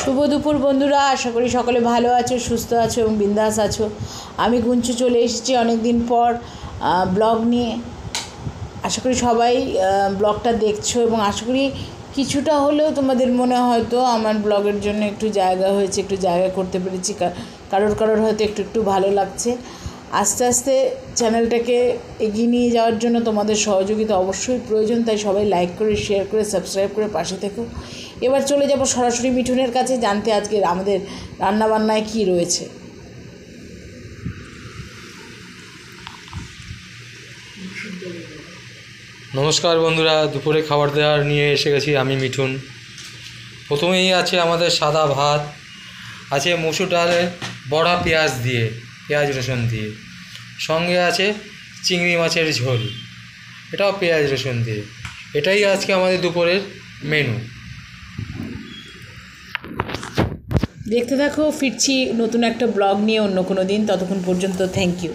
শুভ দুপুর বন্ধুরা, আশা করি সকলে ভালো আছো, সুস্থ আছো এবং বিন্দাস আছো। আমি গুঞ্চু চলে এসেছি অনেক দিন পর ব্লগ নিয়ে। আশা করি সবাই ব্লগটা দেখছো এবং আশা করি কিছুটা হলেও তোমাদের মনে হয়তো আমার ব্লগের জন্য একটু জায়গা হয়েছে, একটু জায়গা করতে পেরেছি, কারোর হয়তো একটু ভালো লাগছে। আস্তে আস্তে চ্যানেলটাকে এগিয়ে নিয়ে যাওয়ার জন্য তোমাদের সহযোগিতা অবশ্যই প্রয়োজন, তাই সবাই লাইক করে, শেয়ার করে, সাবস্ক্রাইব করে পাশে থেকো। এবার চলে যাব সরাসরি মিঠুনের কাছে জানতে আজকে আমাদের রান্নাবান্নায় কী রয়েছে। নমস্কার বন্ধুরা, দুপুরে খাবার দাবার নিয়ে এসে গেছি আমি মিঠুন। প্রথমেই আছে আমাদের সাদা ভাত, আছে মসুর ডালের বড়া পেঁয়াজ দিয়ে, পেঁয়াজ রসুন দিয়ে, সঙ্গে আছে চিংড়ি মাছের ঝোল, এটাও পেঁয়াজ রসুন দিয়ে। এটাই আজকে আমাদের দুপুরের মেনু। দেখতে থাকো, ফিরছি নতুন একটা ব্লগ নিয়ে অন্য কোনো দিন। ততক্ষণ পর্যন্ত থ্যাংক ইউ।